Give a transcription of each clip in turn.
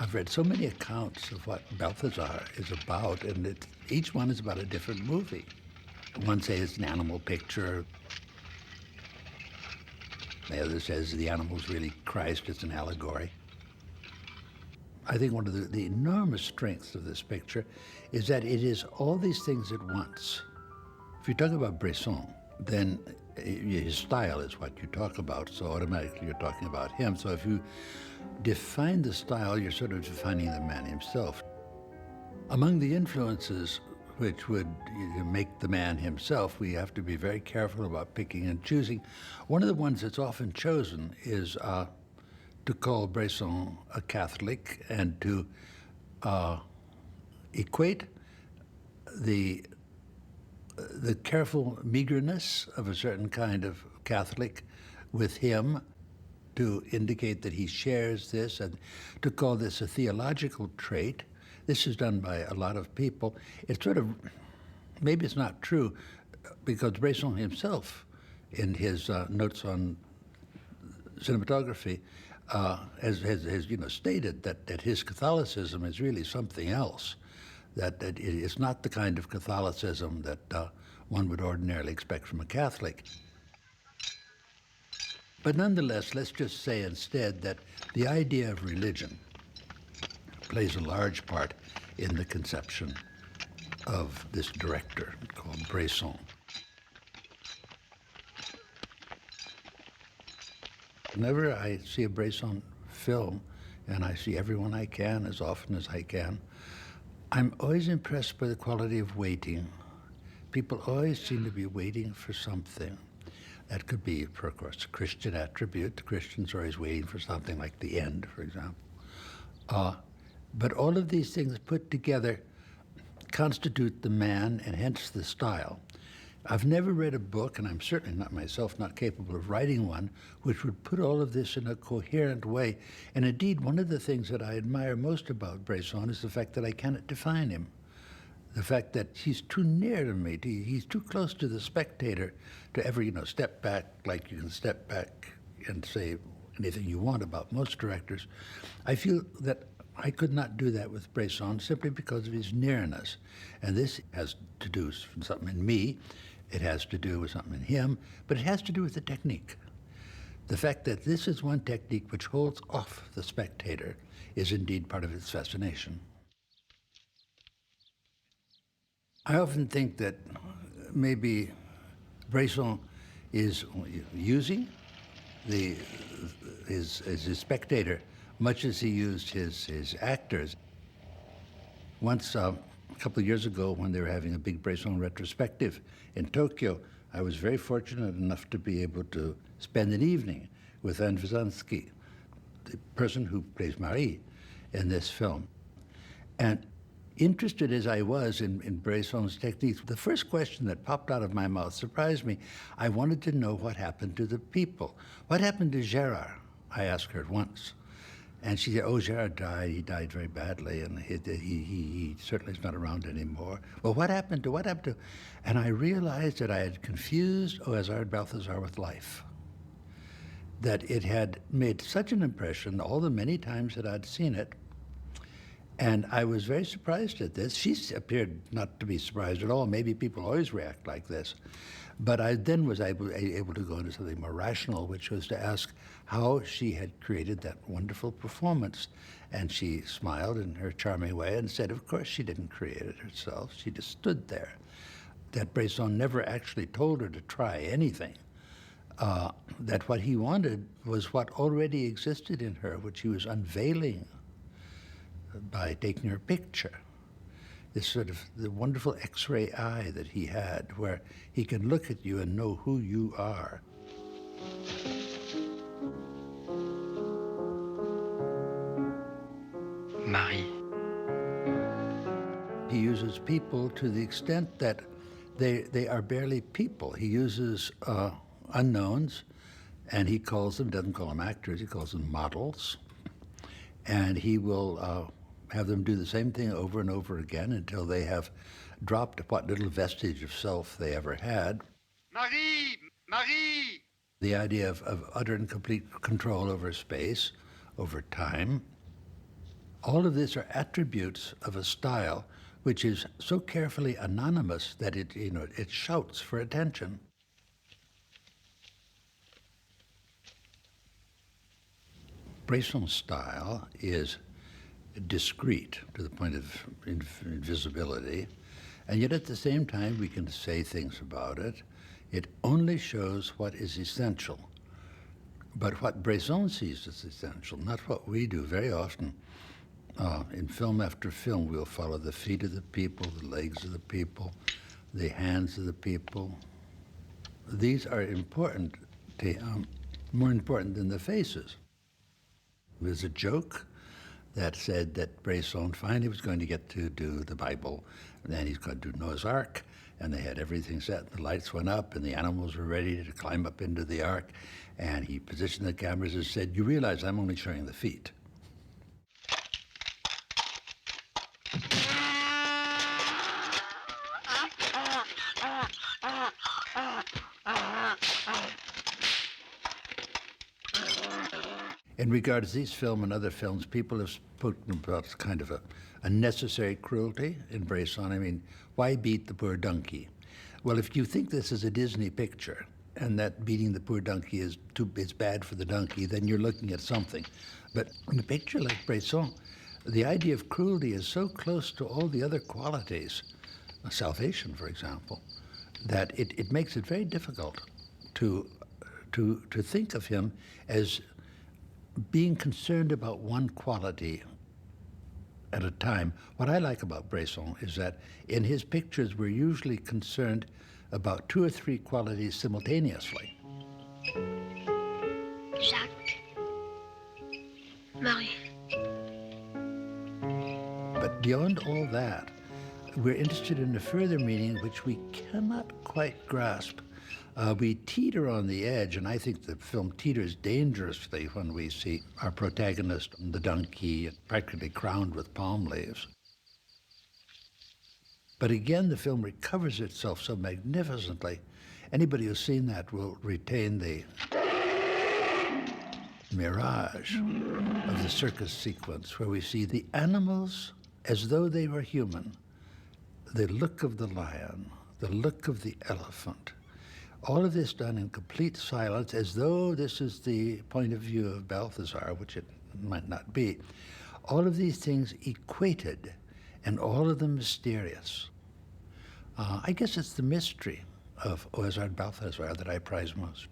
I've read so many accounts of what Balthazar is about, and each one is about a different movie. One says it's an animal picture. The other says the animal's really Christ, it's an allegory. I think one of the enormous strengths of this picture is that it is all these things at once. If you talk about Bresson, then his style is what you talk about, so automatically you're talking about him. So if you define the style, you're sort of defining the man himself. Among the influences which would make the man himself, we have to be very careful about picking and choosing. One of the ones that's often chosen is to call Bresson a Catholic and to equate the careful meagerness of a certain kind of Catholic with him, to indicate that he shares this, and to call this a theological trait. This is done by a lot of people. It's sort of, maybe it's not true, because Bresson himself, in his notes on cinematography, has stated that his Catholicism is really something else, that it is not the kind of Catholicism that one would ordinarily expect from a Catholic. But nonetheless, let's just say instead that the idea of religion plays a large part in the conception of this director called Bresson. Whenever I see a Bresson film, and I see everyone I can as often as I can, I'm always impressed by the quality of waiting. People always seem to be waiting for something. That could be, of course, a Christian attribute. The Christians are always waiting for something like the end, for example. But all of these things put together constitute the man and hence the style. I've never read a book, and I'm certainly not myself not capable of writing one, which would put all of this in a coherent way. And indeed, one of the things that I admire most about Bresson is the fact that I cannot define him. The fact that he's too near to me, he's too close to the spectator to ever, step back like you can step back and say anything you want about most directors. I feel that I could not do that with Bresson simply because of his nearness. And this has to do with something in me, it has to do with something in him, but it has to do with the technique. The fact that this is one technique which holds off the spectator is indeed part of its fascination. I often think that maybe Bresson is using his spectator much as he used his actors. Once, a couple of years ago, when they were having a big Bresson retrospective in Tokyo, I was very fortunate enough to be able to spend an evening with Anne Wyszynski, the person who plays Marie in this film. And interested as I was in Bresson's techniques, the first question that popped out of my mouth surprised me. I wanted to know what happened to the people. What happened to Gérard? I asked her once. And she said, oh, Gérard died. He died very badly, and he certainly is not around anymore. Well, what happened to? And I realized that I had confused Oazard Balthazar with life. That it had made such an impression all the many times that I'd seen it. And I was very surprised at this. She appeared not to be surprised at all. Maybe people always react like this. But I then was able to go into something more rational, which was to ask how she had created that wonderful performance. And she smiled in her charming way and said, of course she didn't create it herself. She just stood there. That Bresson never actually told her to try anything. That what he wanted was what already existed in her, which he was unveiling by taking her picture. This sort of the wonderful X-ray eye that he had, where he can look at you and know who you are. Marie. He uses people to the extent that they are barely people. He uses unknowns, and he doesn't call them actors, he calls them models. And he will have them do the same thing over and over again until they have dropped what little vestige of self they ever had. Marie! Marie! The idea of utter and complete control over space, over time. All of this are attributes of a style which is so carefully anonymous that it shouts for attention. Bresson's style is discreet to the point of invisibility, and yet at the same time we can say things about it. It only shows what is essential. But what Bresson sees as essential, not what we do very often. In film after film, we'll follow the feet of the people, the legs of the people, the hands of the people. These are important, more important than the faces. There's a joke that said that Bresson finally was going to get to do the Bible, and then he's going to do Noah's Ark, and they had everything set. The lights went up, and the animals were ready to climb up into the ark, and he positioned the cameras and said, "You realize I'm only showing the feet." In regards to this film and other films, people have spoken about kind of a necessary cruelty in Bresson. I mean, why beat the poor donkey? Well, if you think this is a Disney picture and that beating the poor donkey is bad for the donkey, then you're looking at something. But in a picture like Bresson, the idea of cruelty is so close to all the other qualities, salvation, for example, that it makes it very difficult to think of him as being concerned about one quality at a time. What I like about Bresson is that in his pictures, we're usually concerned about 2 or 3 qualities simultaneously. Jacques. Marie. But beyond all that, we're interested in a further meaning which we cannot quite grasp. We teeter on the edge, and I think the film teeters dangerously when we see our protagonist, the donkey, practically crowned with palm leaves. But again, the film recovers itself so magnificently. Anybody who's seen that will retain the mirage of the circus sequence, where we see the animals as though they were human. The look of the lion, the look of the elephant, all of this done in complete silence, as though this is the point of view of Balthazar, which it might not be. All of these things equated, and all of them mysterious. I guess it's the mystery of Ozard Balthazar that I prize most.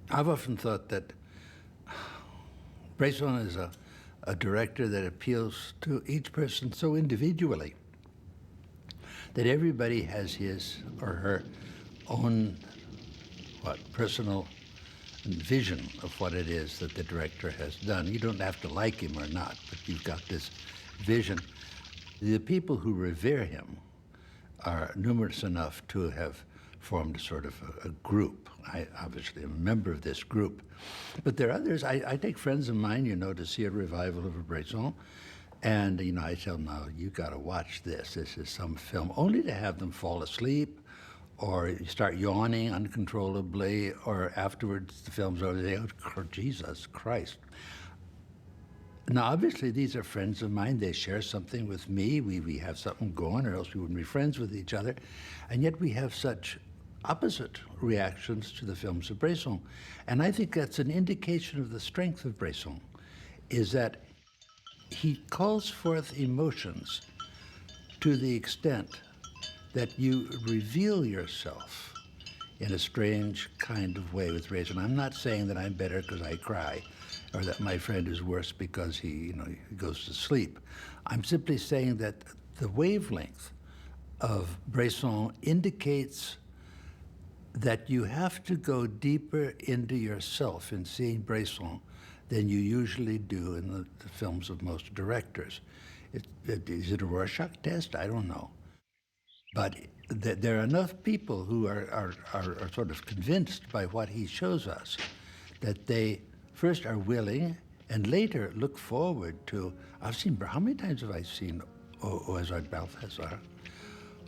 I've often thought that Bresson is a director that appeals to each person so individually that everybody has his or her own personal vision of what it is that the director has done. You don't have to like him or not, but you've got this vision. The people who revere him are numerous enough to have formed sort of a group. I obviously am a member of this group. But there are others. I take friends of mine, to see a revival of Bresson. And, I tell them, now, you got to watch this. This is some film, only to have them fall asleep or start yawning uncontrollably, or afterwards the film's over, they say, oh, Jesus Christ. Now, obviously, these are friends of mine. They share something with me. We have something going, or else we wouldn't be friends with each other. And yet we have such opposite reactions to the films of Bresson. And I think that's an indication of the strength of Bresson, is that he calls forth emotions to the extent that you reveal yourself in a strange kind of way with Bresson. I'm not saying that I'm better because I cry, or that my friend is worse because he goes to sleep. I'm simply saying that the wavelength of Bresson indicates that you have to go deeper into yourself in seeing Bresson than you usually do in the films of most directors. Is it a Rorschach test? I don't know. But there are enough people who are sort of convinced by what he shows us that they first are willing and later look forward to. How many times have I seen Ozard Balthazar?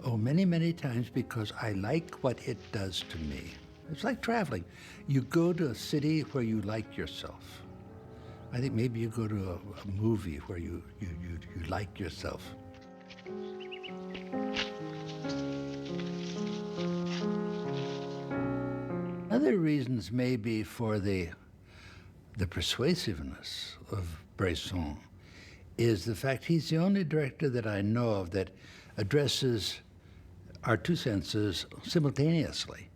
Oh, many, many times, because I like what it does to me. It's like traveling. You go to a city where you like yourself. I think maybe you go to a movie where you like yourself. Other reasons maybe for the persuasiveness of Bresson is the fact he's the only director that I know of that addresses our two senses simultaneously.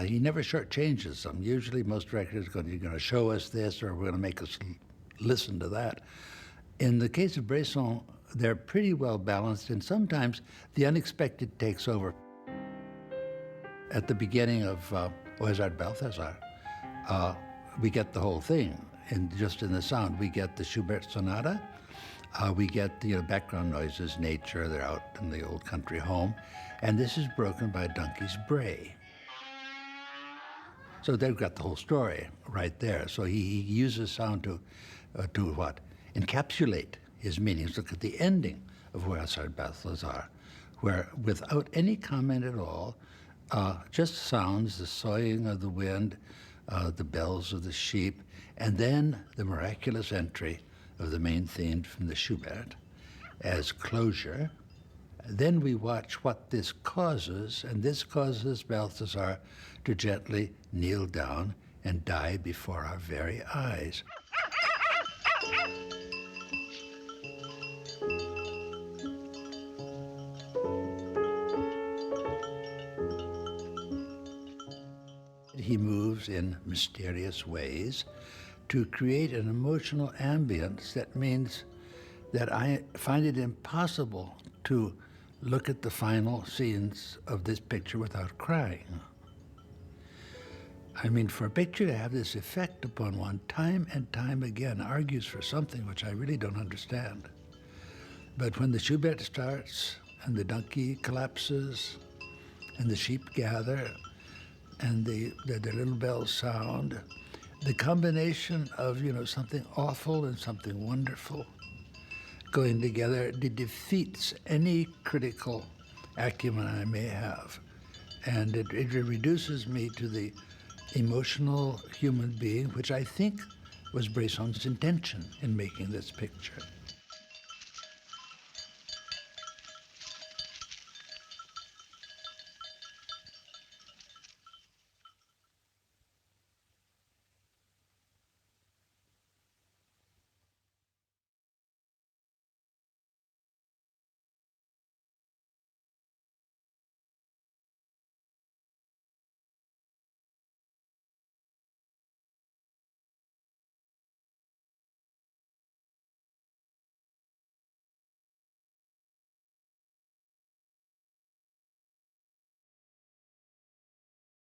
He never shortchanges them. Usually most directors are going to show us this or we're going to make us listen to that. In the case of Bresson, they're pretty well balanced, and sometimes the unexpected takes over. At the beginning of Ozard Balthazar, we get the whole thing, and just in the sound. We get the Schubert Sonata, we get the background noises, nature, they're out in the old country home, and this is broken by a donkey's bray. So they've got the whole story right there. So he uses sound to what? Encapsulate his meanings. Look at the ending of Ozard Balthazar, where without any comment at all, just sounds, the soughing of the wind, the bells of the sheep, and then the miraculous entry of the main theme from the Schubert as closure. Then we watch what this causes, and this causes Balthazar to gently kneel down and die before our very eyes. He moves in mysterious ways to create an emotional ambience that means that I find it impossible to look at the final scenes of this picture without crying. I mean, for a picture to have this effect upon one time and time again argues for something which I really don't understand. But when the Schubert starts and the donkey collapses and the sheep gather and the little bells sound, the combination of, something awful and something wonderful going together, it defeats any critical acumen I may have. And it reduces me to the emotional human being, which I think was Bresson's intention in making this picture.